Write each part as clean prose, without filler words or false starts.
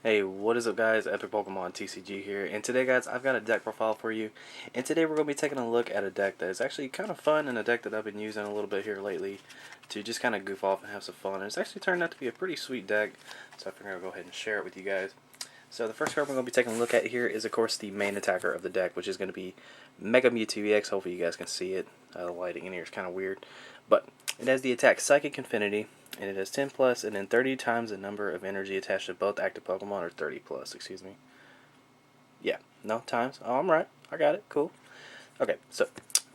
Hey, what is up guys, Epic Pokemon TCG here, and today guys, I've got a deck profile for you, and today we're going to be taking a look at a deck that is actually kind of fun, and a deck that I've been using a little bit here lately to just kind of goof off and have some fun, and it's actually turned out to be a pretty sweet deck, so I figured I'll go ahead and share it with you guys. So the first card we're going to be taking a look at here is of course the main attacker of the deck, which is going to be Mega Mewtwo EX. Hopefully you guys can see it. The lighting in here is kind of weird, but it has the attack Psychic Infinity, and it has 10 plus, and then 30 times the number of energy attached to both active Pokemon, or 30 plus, excuse me. Yeah, no, times. Oh, I'm right. I got it. Cool. Okay, so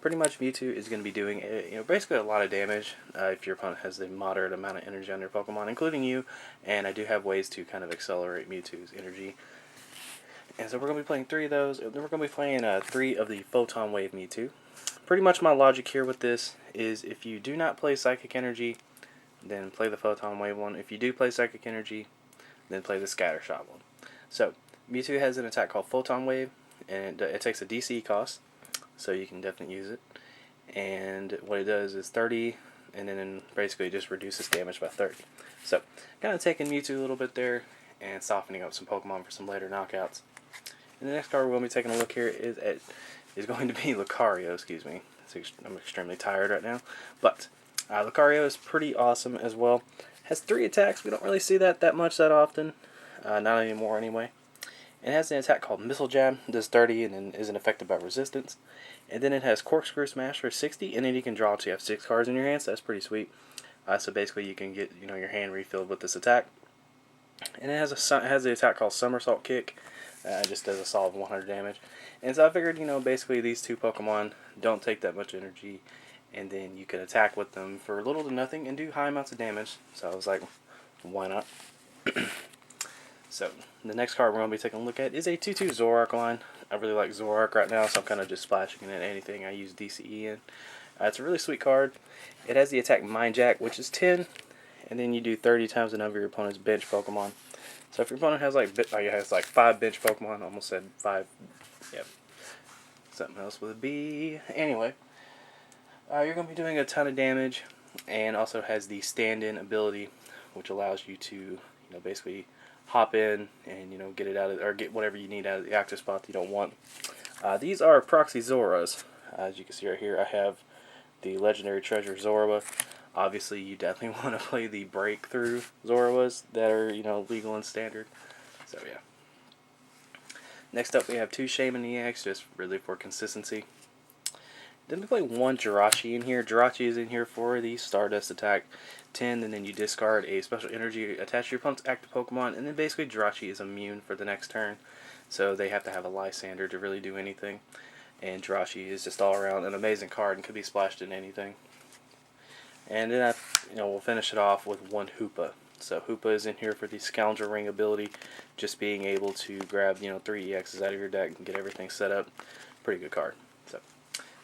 pretty much Mewtwo is going to be doing, basically a lot of damage if your opponent has a moderate amount of energy on their Pokemon, including you, and I do have ways to kind of accelerate Mewtwo's energy. And so we're going to be playing 3 of those, and then we're going to be playing 3 of the Photon Wave Mewtwo. Pretty much my logic here with this is if you do not play Psychic Energy, then play the Photon Wave one. If you do play Psychic Energy, then play the Scattershot one. So, Mewtwo has an attack called Photon Wave, and it takes a DC cost, so you can definitely use it. And what it does is 30, and then basically just reduces damage by 30. So, kind of taking Mewtwo a little bit there, and softening up some Pokemon for some later knockouts. And the next card we're going to be taking a look here is going to be Lucario, excuse me. I'm extremely tired right now, but Lucario is pretty awesome as well. Has 3 attacks. We don't really see that much that often. Not anymore anyway. And it has an attack called Missile Jab. Does 30 and then isn't affected by resistance. And then it has Corkscrew Smash for 60. And then you can draw to you have 6 cards in your hand. So that's pretty sweet. So basically you can get your hand refilled with this attack. And it has the attack called Somersault Kick. Just does a solid 100 damage. And so I figured, basically these 2 Pokemon don't take that much energy, and then you can attack with them for little to nothing and do high amounts of damage. So I was like, why not? So the next card we're going to be taking a look at is a 2/2 Zoroark line. I really like Zoroark right now, so I'm kind of just splashing in anything I use DCE in. It's a really sweet card. It has the attack Mind Jack, which is 10, and then you do 30 times the number of your opponent's bench Pokemon. So if your opponent has like 5 bench Pokemon, I almost said 5, yep, something else with a B. Anyway, you're going to be doing a ton of damage, and also has the stand-in ability, which allows you to, basically hop in and get it out of, or get whatever you need out of the active spot that you don't want. These are Proxy Zoras. As you can see right here, I have the Legendary Treasure Zorua. Obviously, you definitely want to play the Breakthrough Zoruas that are, legal and standard. So, yeah. Next up, we have 2 Shaman EX, just really for consistency. Then we play 1 Jirachi in here. Jirachi is in here for the Stardust attack 10, and then you discard a special energy attached to your opponent's active Pokemon, and then basically Jirachi is immune for the next turn. So they have to have a Lysander to really do anything. And Jirachi is just all around an amazing card and could be splashed in anything. And then we'll finish it off with 1 Hoopa. So Hoopa is in here for the Scoundrel Ring ability, just being able to grab 3 EXs out of your deck and get everything set up. Pretty good card. So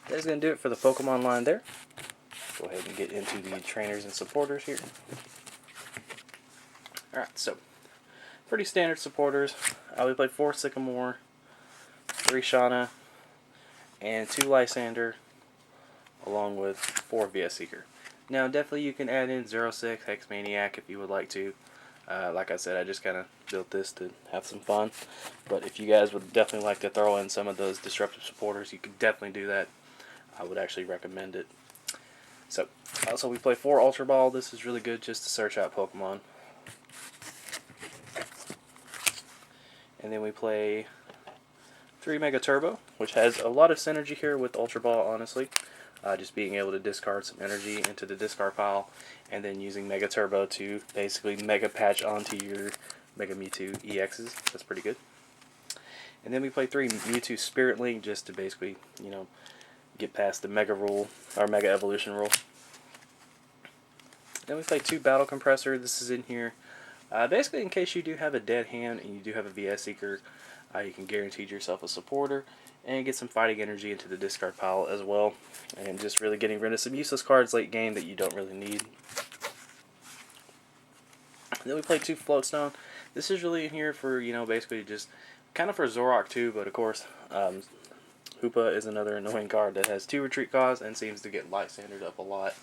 that's going to do it for the Pokemon line there. Go ahead and get into the trainers and supporters here. Alright, so pretty standard supporters. We played 4 Sycamore, 3 Shauna, and 2 Lysander, along with 4 VS Seeker. Now, definitely you can add in 06 Hex Maniac if you would like to. Like I said, I just kind of built this to have some fun. But if you guys would definitely like to throw in some of those disruptive supporters, you could definitely do that. I would actually recommend it. So, also we play 4 Ultra Ball. This is really good just to search out Pokemon. And then we play 3 Mega Turbo, which has a lot of synergy here with Ultra Ball, honestly. Just being able to discard some energy into the discard pile, and then using Mega Turbo to basically Mega Patch onto your Mega Mewtwo EXs. That's pretty good. And then we play 3 Mewtwo Spirit Link just to basically, get past the Mega rule, or Mega Evolution rule. Then we play 2 Battle Compressor. This is in here basically in case you do have a dead hand and you do have a VS Seeker, you can guarantee yourself a supporter and get some fighting energy into the discard pile as well, and just really getting rid of some useless cards late game that you don't really need. Then we play 2 Floatstone. This is really in here for, basically just kind of for Zoroark too, but of course, Hoopa is another annoying card that has 2 retreat costs and seems to get Lysandered up a lot.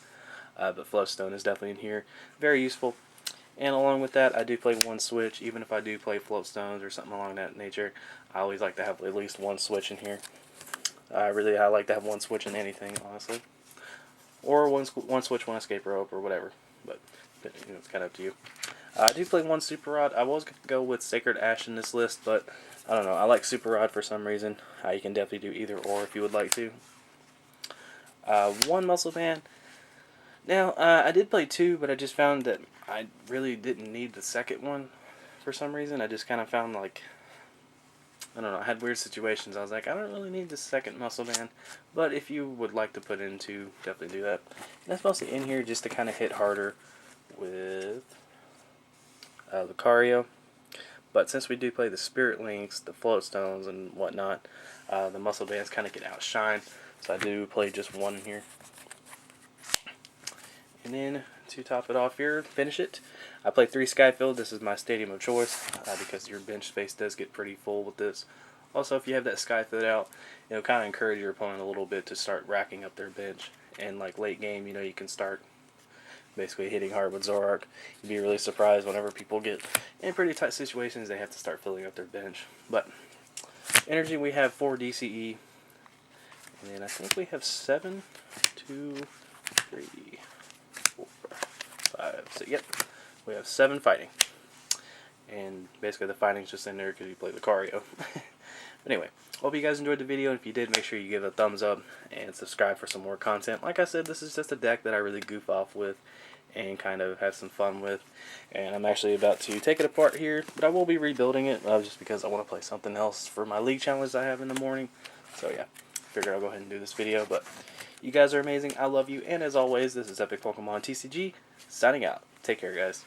But Floatstone is definitely in here. Very useful. And along with that, I do play one switch. Even if I do play float stones or something along that nature, I always like to have at least one switch in here. I like to have one switch in anything, honestly. Or one switch, one escape rope, or whatever. But it's kind of up to you. I do play one super rod. I was going to go with Sacred Ash in this list, but I don't know. I like super rod for some reason. You can definitely do either or if you would like to. One muscle band. Now, I did play two, but I just found that I really didn't need the second one for some reason. I just kind of found, like, I don't know, I had weird situations. I was like, I don't really need the second muscle band, but if you would like to put in two, definitely do that. And that's mostly in here just to kind of hit harder with Lucario. But since we do play the Spirit Links, the Float Stones, and whatnot, the muscle bands kind of get outshined. So I do play just one here. And then to top it off here, finish it, I play 3 Skyfield. This is my stadium of choice because your bench space does get pretty full with this. Also, if you have that Skyfield out, it'll kind of encourage your opponent a little bit to start racking up their bench. And like late game, you can start basically hitting hard with Zoroark. You'd be really surprised whenever people get in pretty tight situations, they have to start filling up their bench. But energy, we have 4 DCE. And then I think we have 7, 2, 3, 4, 5, 6. Yep, we have 7 fighting. And basically the fighting's just in there because you play Lucario. Anyway, hope you guys enjoyed the video. And if you did, make sure you give it a thumbs up and subscribe for some more content. Like I said, this is just a deck that I really goof off with and kind of have some fun with. And I'm actually about to take it apart here, but I will be rebuilding it just because I want to play something else for my league challenge I have in the morning. So yeah, figured I'll go ahead and do this video. But you guys are amazing. I love you. And as always, this is Epic Pokemon TCG signing out. Take care, guys.